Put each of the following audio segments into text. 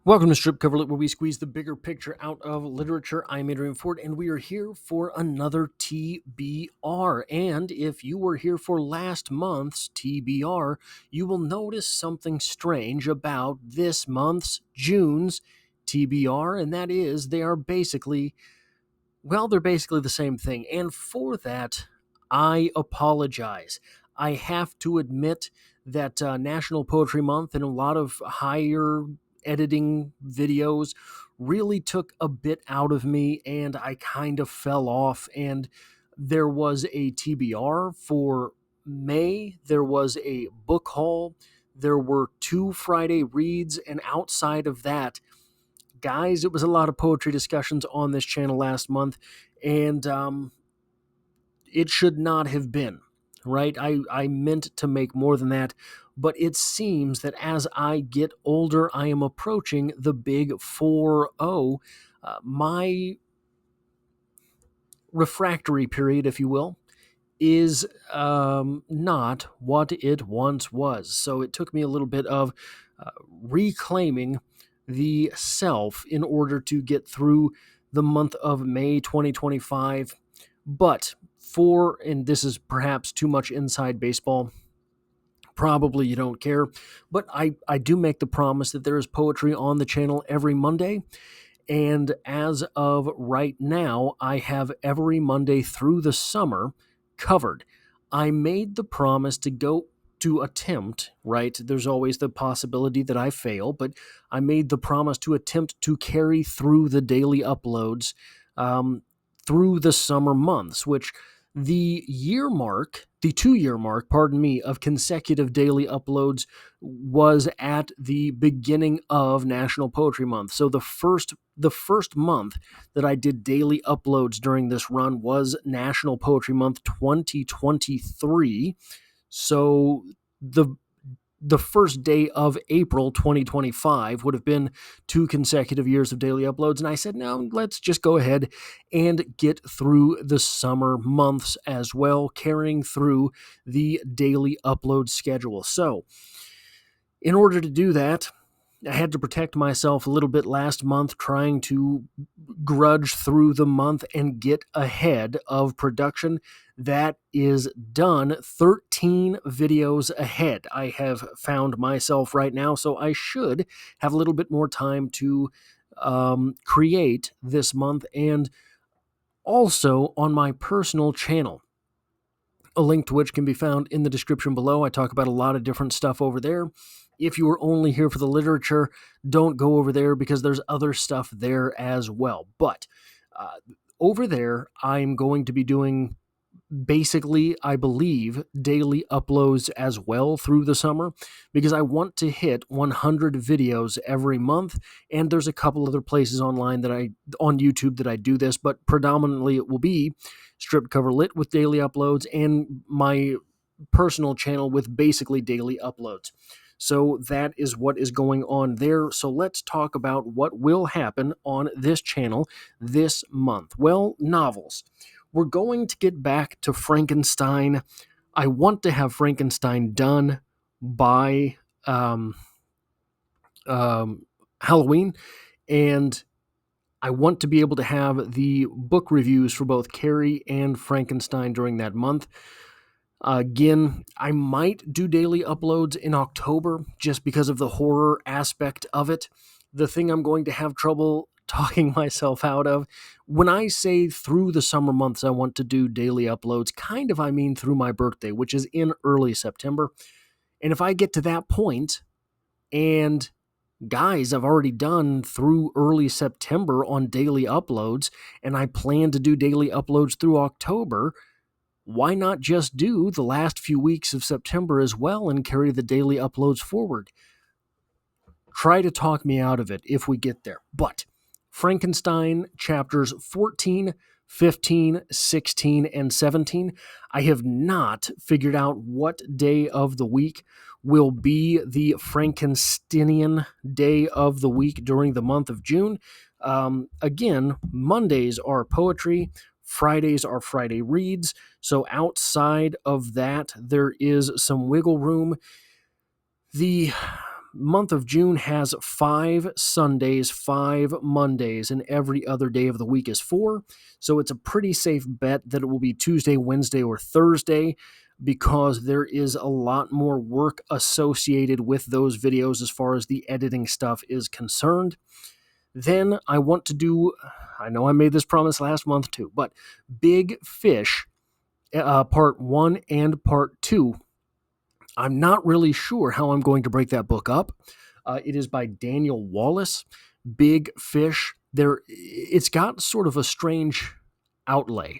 Welcome to Strip Cover Lit, where we squeeze the bigger picture out of literature. I'm Adrian Ford, and we are here for another TBR. And if you were here for last month's TBR, you will notice something strange about this month's, June's TBR, and that is they're basically the same thing. And for that, I apologize. I have to admit that National Poetry Month and a lot of higher editing videos really took a bit out of me, and I kind of fell off. And there was a TBR for May, there was a book haul, there were 2 Friday reads, and outside of that, guys, it was a lot of poetry discussions on this channel last month, and it should not have been, right? I meant to make more than that, but it seems that as I get older, I am approaching the big 4-0. My refractory period, if you will, is not what it once was. So it took me a little bit of reclaiming the self in order to get through the month of May 2025. But and this is perhaps too much inside baseball, probably you don't care, but I do make the promise that there is poetry on the channel every Monday. And as of right now, I have every Monday through the summer covered. I made the promise to attempt, right? There's always the possibility that I fail, but I made the promise to attempt to carry through the daily uploads through the summer months, which the 2 year mark, pardon me, of consecutive daily uploads was at the beginning of National Poetry Month. So the first month that I did daily uploads during this run was National Poetry Month 2023. So the first day of April 2025 would have been 2 consecutive years of daily uploads. And I said, no, let's just go ahead and get through the summer months as well, carrying through the daily upload schedule. So in order to do that, I had to protect myself a little bit last month, trying to grudge through the month and get ahead of production. That is done. 13 videos ahead I have found myself right now, so I should have a little bit more time to create this month. And also on my personal channel, a link to which can be found in the description below. I talk about a lot of different stuff over there. If you are only here for the literature, don't go over there because there's other stuff there as well. But over there, I'm going to be doing basically, I believe, daily uploads as well through the summer, because I want to hit 100 videos every month. And there's a couple other places on YouTube that I do this, but predominantly it will be Strip Cover Lit with daily uploads and my personal channel with basically daily uploads. So that is what is going on there. So let's talk about what will happen on this channel this month. Well, novels. We're going to get back to Frankenstein. I want to have Frankenstein done by Halloween, and I want to be able to have the book reviews for both Carrie and Frankenstein during that month. Again, I might do daily uploads in October just because of the horror aspect of it. The thing I'm going to have trouble talking myself out of, when I say through the summer months I want to do daily uploads, kind of I mean through my birthday, which is in early September. And if I get to that point, and guys, I've already done through early September on daily uploads, and I plan to do daily uploads through October, why not just do the last few weeks of September as well and carry the daily uploads forward? Try to talk me out of it if we get there. But Frankenstein chapters 14, 15, 16, and 17. I have not figured out what day of the week will be the Frankensteinian day of the week during the month of June. Again, Mondays are poetry, Fridays are Friday reads. So outside of that, there is some wiggle room. The month of June has 5 Sundays, 5 Mondays, and every other day of the week is 4. So it's a pretty safe bet that it will be Tuesday, Wednesday, or Thursday, because there is a lot more work associated with those videos as far as the editing stuff is concerned. Then I want to do, I know I made this promise last month too, but Big Fish, part 1 and part 2. I'm not really sure how I'm going to break that book up. It is by Daniel Wallace. Big Fish. It's got sort of a strange outlay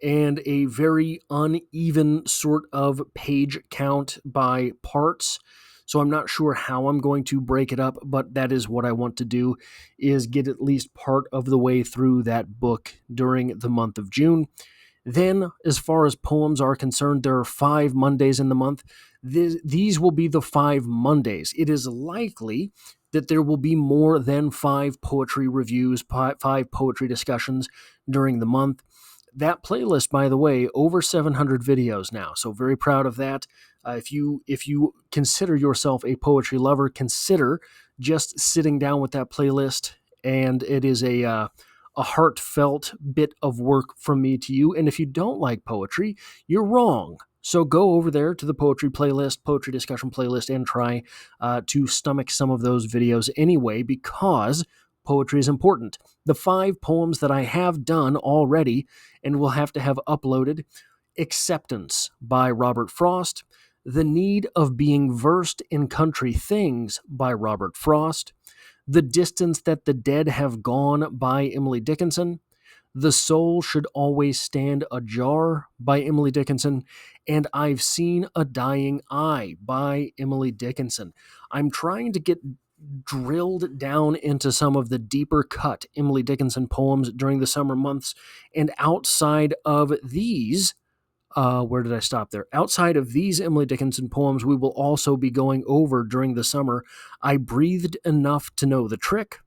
and a very uneven sort of page count by parts. So I'm not sure how I'm going to break it up, but that is what I want to do, is get at least part of the way through that book during the month of June. Then, as far as poems are concerned, there are 5 Mondays in the month. These will be the 5 Mondays. It is likely that there will be more than 5 poetry reviews, 5 poetry discussions during the month. That playlist, by the way, over 700 videos now, so very proud of that. If you consider yourself a poetry lover, consider just sitting down with that playlist, and it is a heartfelt bit of work from me to you. And if you don't like poetry, you're wrong. So go over there to the poetry playlist, poetry discussion playlist, and try to stomach some of those videos anyway, because poetry is important. The 5 poems that I have done already and will have to have uploaded: Acceptance by Robert Frost, The Need of Being Versed in Country Things by Robert Frost, The Distance That the Dead Have Gone by Emily Dickinson, The Soul Should Always Stand Ajar by Emily Dickinson, and I've Seen a Dying Eye by Emily Dickinson. I'm trying to get drilled down into some of the deeper cut Emily Dickinson poems during the summer months, and outside of these, where did I stop there? Outside of these Emily Dickinson poems, we will also be going over during the summer I Breathed Enough to Know the Trick,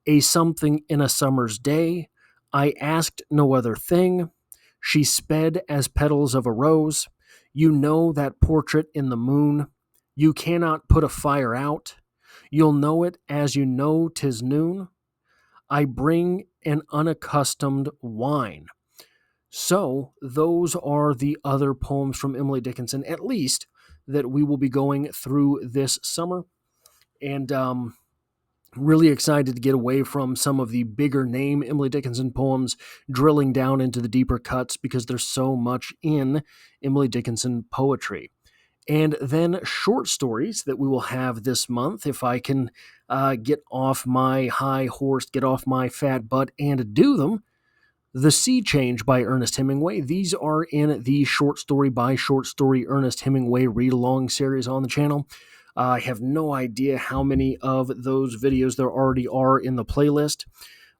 A Something in a Summer's Day, I Asked No Other Thing, She Sped as Petals of a Rose, You Know That Portrait in the Moon, You Cannot Put a Fire Out, You'll Know It as You Know 'Tis Noon, I Bring an Unaccustomed Wine. So those are the other poems from Emily Dickinson, at least, that we will be going through this summer. And really excited to get away from some of the bigger name Emily Dickinson poems, drilling down into the deeper cuts, because there's so much in Emily Dickinson poetry. And then short stories that we will have this month, if I can get off my high horse, get off my fat butt, and do them. The Sea Change by Ernest Hemingway. These are in the short story by short story Ernest Hemingway read-along series on the channel. I have no idea how many of those videos there already are in the playlist,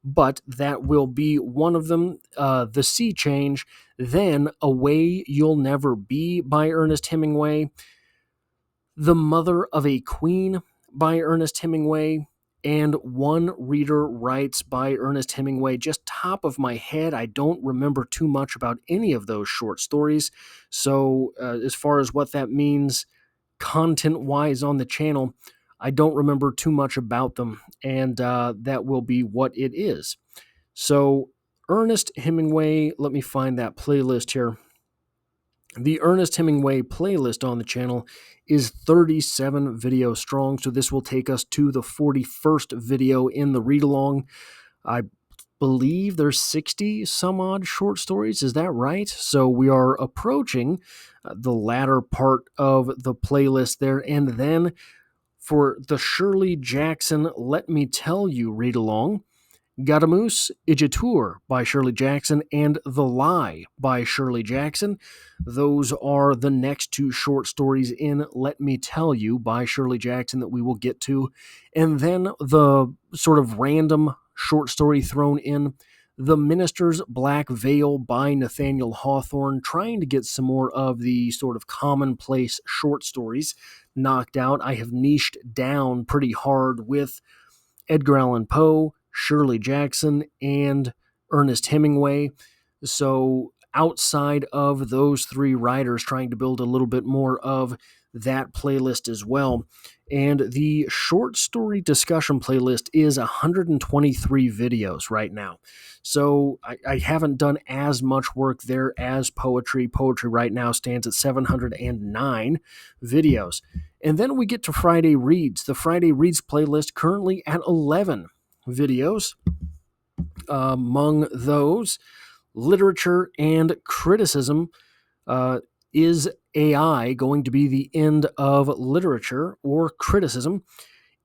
but that will be one of them. The Sea Change. Then A Way You'll Never Be by Ernest Hemingway. The Mother of a Queen by Ernest Hemingway, and One Reader Writes by Ernest Hemingway. Just top of my head, I don't remember too much about any of those short stories. So as far as what that means content-wise on the channel, I don't remember too much about them, and that will be what it is. So Ernest Hemingway, let me find that playlist here. The Ernest Hemingway playlist on the channel is 37 videos strong, so this will take us to the 41st video in the read-along. I believe there's 60 some odd short stories, is that right? So we are approaching the latter part of the playlist there, and then for the Shirley Jackson Let Me Tell You read-along, Gadamus Ijitur by Shirley Jackson and The Lie by Shirley Jackson. Those are the next 2 short stories in Let Me Tell You by Shirley Jackson that we will get to. And then the sort of random short story thrown in, The Minister's Black Veil by Nathaniel Hawthorne, trying to get some more of the sort of commonplace short stories knocked out. I have niched down pretty hard with Edgar Allan Poe, Shirley Jackson, and Ernest Hemingway. So outside of those 3 writers, trying to build a little bit more of that playlist as well. And the short story discussion playlist is 123 videos right now. So I haven't done as much work there as poetry. Poetry right now stands at 709 videos. And then we get to Friday Reads. The Friday Reads playlist currently at 11 videos. Among those, literature and criticism. Is AI going to be the end of literature or criticism?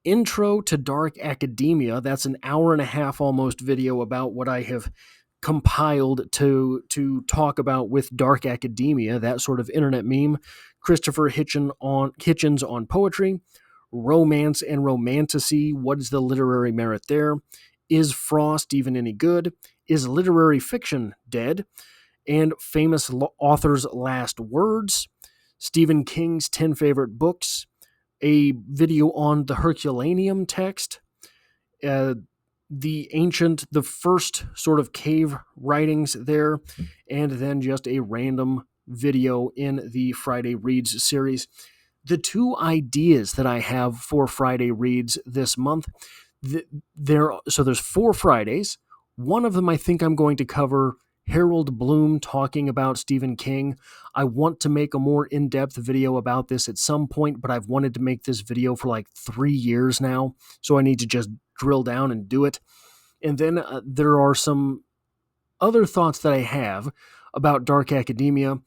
Intro to Dark Academia. That's an hour and a half almost video about what I have compiled to talk about with Dark Academia, that sort of internet meme. Christopher Hitchens on poetry. Romance and romanticy. What is the literary merit there? Is Frost even any good? Is literary fiction dead? And famous authors' last words. Stephen King's 10 favorite books. A video on the Herculaneum text, the first sort of cave writings there, and then just a random video in the Friday Reads series. The two ideas that I have for Friday Reads this month, there's 4 Fridays. One of them I think I'm going to cover Harold Bloom talking about Stephen King. I want to make a more in-depth video about this at some point, but I've wanted to make this video for like 3 years now, so I need to just drill down and do it. And then there are some other thoughts that I have about Dark Academia,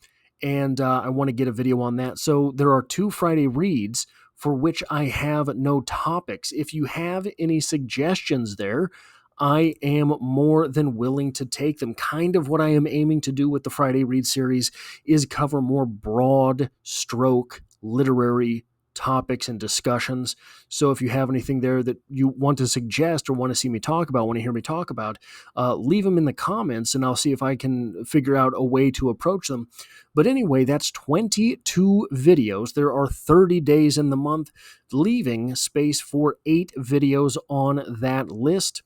and I want to get a video on that. So there are 2 Friday Reads for which I have no topics. If you have any suggestions there, I am more than willing to take them. Kind of what I am aiming to do with the Friday Read series is cover more broad stroke literary topics and discussions. So if you have anything there that you want to suggest or want to see me talk about, want to hear me talk about, leave them in the comments and I'll see if I can figure out a way to approach them. But anyway, that's 22 videos. There are 30 days in the month, leaving space for 8 videos on that list.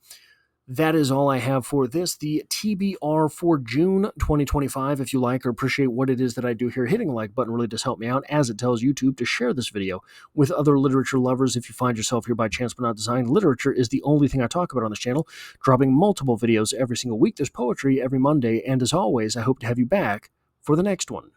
That is all I have for this. The TBR for June 2025. If you like or appreciate what it is that I do here, hitting the like button really does help me out, as it tells YouTube to share this video with other literature lovers. If you find yourself here by chance but not design, literature is the only thing I talk about on this channel, dropping multiple videos every single week. There's poetry every Monday, and as always, I hope to have you back for the next one.